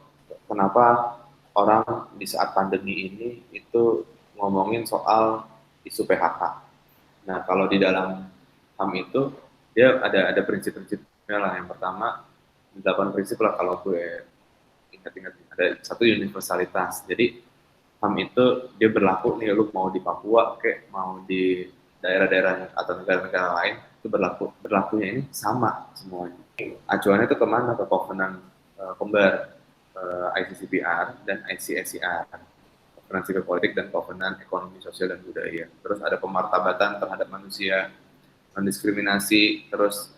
kenapa orang di saat pandemi ini itu ngomongin soal isu PHK. Nah, kalau di dalam HAM itu dia ada prinsip-prinsipnya lah. Yang pertama 8 prinsip lah kalau gue ingat-ingat, ada satu universalitas. Jadi HAM itu dia berlaku nih, lu mau di Papua kayak mau di daerah-daerah atau negara-negara lain itu berlakunya ini sama semuanya. Acuannya itu kemana? Ke Covenant kembar ICCPR dan ICSCR, Covenant Civil Politik dan Covenant Ekonomi Sosial dan Budaya. Terus ada pemartabatan terhadap manusia, non-diskriminasi, terus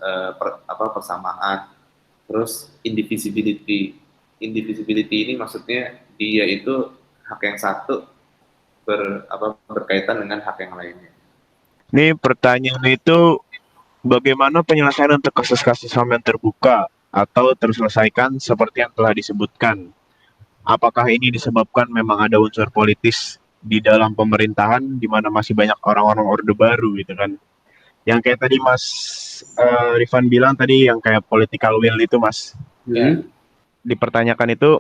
persamaan, terus indivisibility. Indivisibility ini maksudnya dia itu hak yang satu berkaitan dengan hak yang lainnya. Ini pertanyaan itu bagaimana penyelesaian untuk kasus-kasus HAM yang terbuka atau terselesaikan seperti yang telah disebutkan? Apakah ini disebabkan memang ada unsur politis di dalam pemerintahan di mana masih banyak orang-orang Orde Baru gitu kan? Yang kayak tadi Mas Rifan bilang tadi yang kayak political will itu Mas. Dipertanyakan itu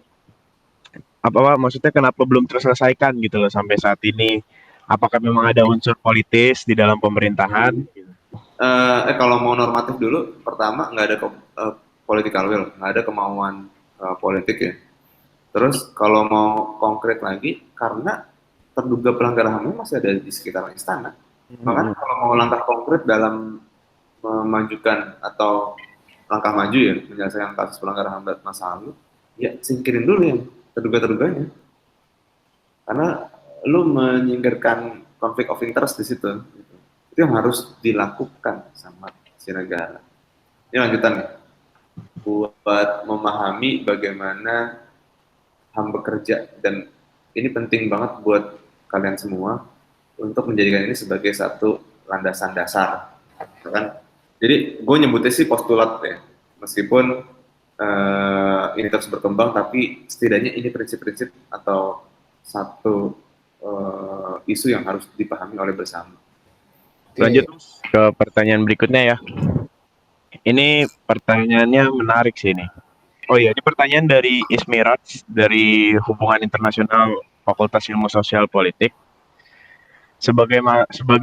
apa maksudnya kenapa belum terselesaikan gitu loh sampai saat ini? Apakah memang ada unsur politis di dalam pemerintahan? Kalau mau normatif dulu, pertama nggak ada political will, nggak ada kemauan politik ya. Terus kalau mau konkret lagi, karena terduga pelanggaran HAM masih ada di sekitar istana. Makanya kalau mau langkah konkret dalam memajukan atau langkah maju ya menyelesaikan kasus pelanggaran HAM masa lalu, ya singkirin dulu yang terduga-terduanya. Karena lu menyingkirkan konflik of interest di situ. Gitu. Itu yang harus dilakukan sama si negara. Ini lanjutan nih. Buat memahami bagaimana HAM bekerja, dan ini penting banget buat kalian semua untuk menjadikan ini sebagai satu landasan dasar, kan? Jadi gue nyebutnya sih postulat ya, meskipun ini terus berkembang, tapi setidaknya ini prinsip-prinsip atau satu isu yang harus dipahami oleh bersama. Lanjut ke pertanyaan berikutnya ya. Ini pertanyaannya menarik sih ini. Oh iya, ini pertanyaan dari Ismiraj dari Hubungan Internasional Fakultas Ilmu Sosial Politik. Sebagai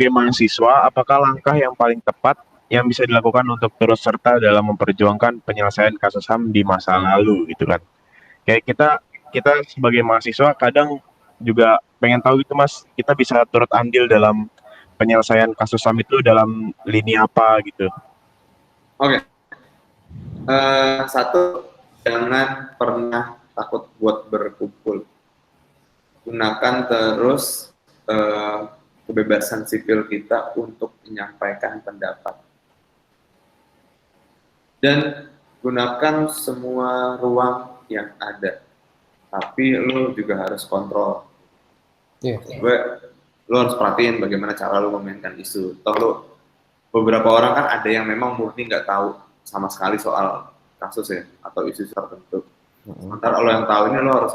mahasiswa, apakah langkah yang paling tepat yang bisa dilakukan untuk terus serta dalam memperjuangkan penyelesaian kasus HAM di masa lalu gitu kan? Kayak kita sebagai mahasiswa kadang juga pengen tahu gitu Mas, kita bisa turut andil dalam penyelesaian kasus HAM itu dalam lini apa gitu. Oke. Satu, jangan pernah takut buat berkumpul. Gunakan terus kebebasan sipil kita untuk menyampaikan pendapat. Dan gunakan semua ruang yang ada. tapi lu juga harus kontrol. Iya. Gue, lu harus perhatiin bagaimana cara lu memainkan isu. Toh lu, beberapa orang kan ada yang memang murni nggak tahu sama sekali soal kasus ya, atau isu tertentu. Sementara lo yang tahu ini lo harus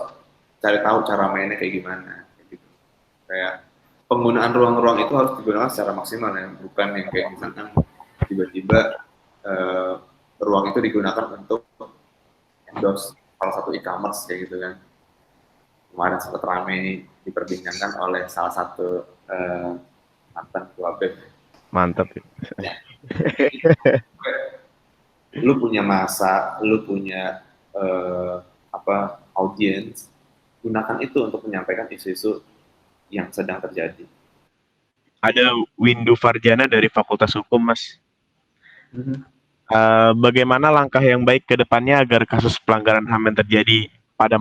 cari tahu cara mainnya kayak gimana. Gitu. Kayak penggunaan ruang-ruang itu harus digunakan secara maksimal ya, bukan yang kayak misalkan tiba-tiba ruang itu digunakan untuk endorse salah satu e-commerce kayak gitu kan. Kemarin sempat ramai diperbincangkan oleh salah satu mantan ketua BEM. Mantap. Ya. Lu punya masa, lu punya audiens, gunakan itu untuk menyampaikan isu-isu yang sedang terjadi. Ada Windu Farjana dari Fakultas Hukum, Mas. Bagaimana langkah yang baik ke depannya agar kasus pelanggaran HAM yang terjadi pada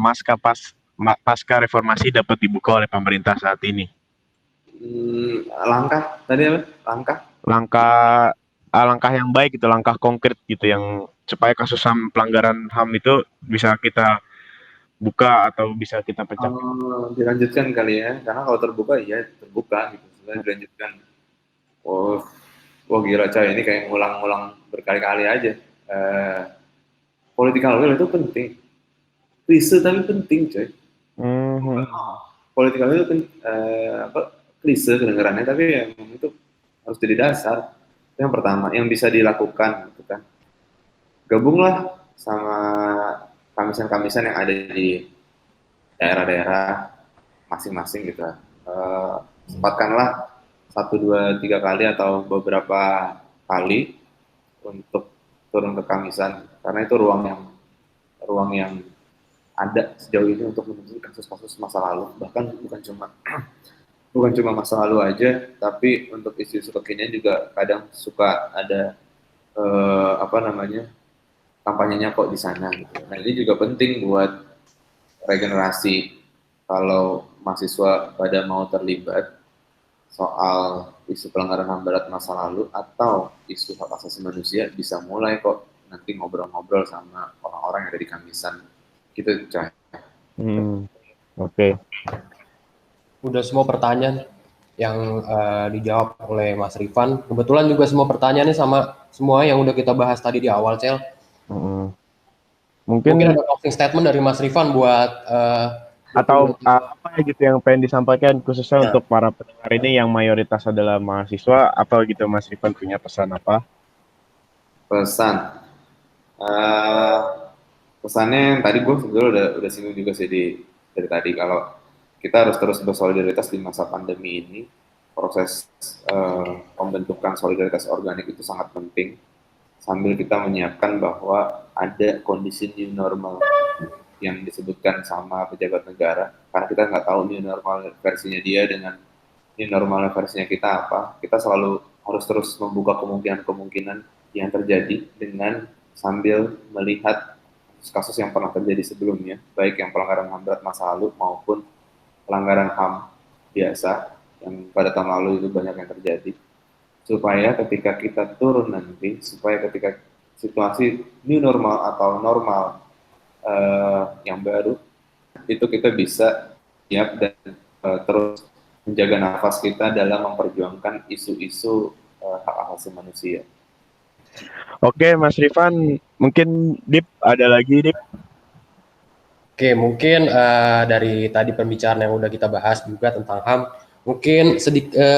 pasca reformasi dapat dibuka oleh pemerintah saat ini? Langkah tadi apa? Langkah yang baik itu, langkah konkret gitu yang supaya kasus pelanggaran HAM itu bisa kita buka atau bisa kita pecah. Dilanjutkan kali ya, karena kalau terbuka ya terbuka gitu. Sebenarnya dilanjutkan. Oh gila coy, ini kayak ngulang-ngulang berkali-kali aja. Political will itu penting. Klise tapi penting coy. Political will itu klise kedengarannya, tapi ya itu harus jadi dasar. Itu yang pertama, yang bisa dilakukan gitu kan. Gabunglah sama kamisan-kamisan yang ada di daerah-daerah masing-masing gitu. Sempatkanlah 1, 2, 3 kali atau beberapa kali untuk turun ke kamisan, karena itu ruang yang ada sejauh ini untuk menuju kasus-kasus masa lalu, bahkan bukan cuma masa lalu aja, tapi untuk isu-isu kekinian juga kadang suka ada kampanyenya kok di sana gitu. Nah ini juga penting buat regenerasi. Kalau mahasiswa pada mau terlibat soal isu pelanggaran HAM berat masa lalu atau isu hak asasi manusia, bisa mulai kok nanti ngobrol-ngobrol sama orang-orang yang ada di kamisan gitu coy. Oke. Udah semua pertanyaan yang dijawab oleh Mas Rifan. Kebetulan juga semua pertanyaannya sama semua yang udah kita bahas tadi di awal, Cel. Mungkin ada closing statement dari Mas Rifan buat atau apa gitu yang pengen disampaikan khususnya untuk para pendengar ini yang mayoritas adalah mahasiswa, apa gitu Mas Rifan punya pesan apa? Pesannya tadi gue sebenarnya udah singgung juga sih dari tadi, kalau kita harus terus bersolidaritas di masa pandemi ini. Proses pembentukan solidaritas organik itu sangat penting, sambil kita menyiapkan bahwa ada kondisi new normal yang disebutkan sama pejabat negara, karena kita nggak tahu new normal versinya dia dengan new normal versinya kita apa. Kita selalu harus terus membuka kemungkinan-kemungkinan yang terjadi dengan sambil melihat kasus yang pernah terjadi sebelumnya, baik yang pelanggaran HAM berat masa lalu maupun pelanggaran HAM biasa yang pada tahun lalu itu banyak yang terjadi, supaya ketika kita turun nanti, supaya ketika situasi new normal atau normal yang baru itu kita bisa siap dan terus menjaga nafas kita dalam memperjuangkan isu-isu hak asasi manusia. Oke, Mas Rifan, mungkin Dip ada lagi, Dip? Oke, mungkin dari tadi pembicaraan yang udah kita bahas juga tentang HAM, mungkin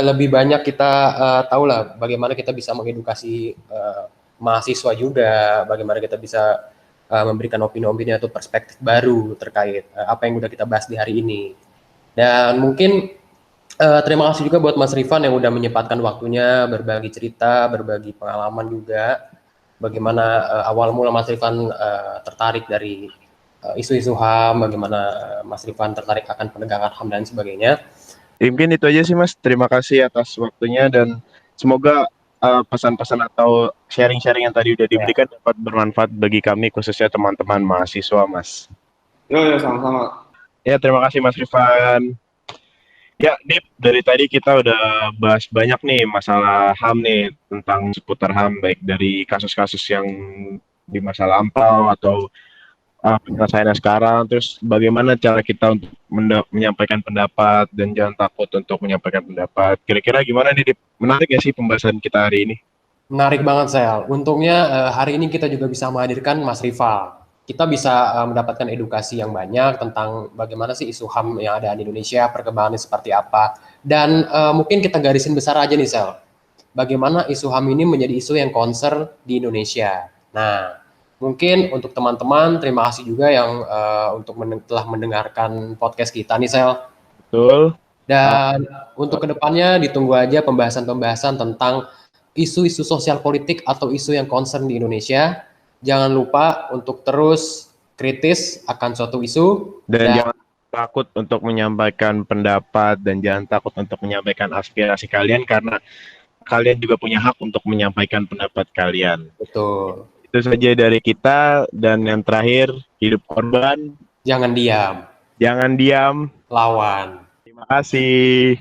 lebih banyak kita tahu lah bagaimana kita bisa mengedukasi mahasiswa juga, bagaimana kita bisa memberikan opini-opini atau perspektif baru terkait apa yang udah kita bahas di hari ini. Dan mungkin terima kasih juga buat Mas Rifan yang udah menyempatkan waktunya berbagi cerita, berbagi pengalaman juga. Bagaimana awal mula Mas Rifan tertarik dari isu-isu HAM, bagaimana Mas Rifan tertarik akan penegakan HAM dan sebagainya. Mungkin itu aja sih Mas, terima kasih atas waktunya dan semoga pesan-pesan atau sharing-sharing yang tadi udah diberikan dapat bermanfaat bagi kami khususnya teman-teman mahasiswa Mas. Yo, sama-sama. Ya, terima kasih Mas Rifan. Ya, Dip, dari tadi kita udah bahas banyak nih masalah HAM nih, tentang seputar HAM, baik dari kasus-kasus yang di masa lampau atau penyelesaiannya sekarang, terus bagaimana cara kita untuk menyampaikan pendapat dan jangan takut untuk menyampaikan pendapat. Kira-kira gimana nih, Dip? Menarik gak sih pembahasan kita hari ini? Menarik banget, Sel. Untungnya hari ini kita juga bisa menghadirkan Mas Rival. Kita bisa mendapatkan edukasi yang banyak tentang bagaimana sih isu HAM yang ada di Indonesia, perkembangannya seperti apa. Dan mungkin kita garisin besar aja nih, Sel. Bagaimana isu HAM ini menjadi isu yang concern di Indonesia. Nah, mungkin untuk teman-teman, terima kasih juga yang untuk telah mendengarkan podcast kita nih, Sel. Betul. Dan untuk kedepannya ditunggu aja pembahasan-pembahasan tentang isu-isu sosial politik atau isu yang concern di Indonesia. Jangan lupa untuk terus kritis akan suatu isu Dan jangan takut untuk menyampaikan pendapat dan jangan takut untuk menyampaikan aspirasi kalian karena kalian juga punya hak untuk menyampaikan pendapat kalian. betul. Itu saja dari kita dan yang terakhir, hidup korban, Jangan diam, jangan diam. lawan. Terima kasih.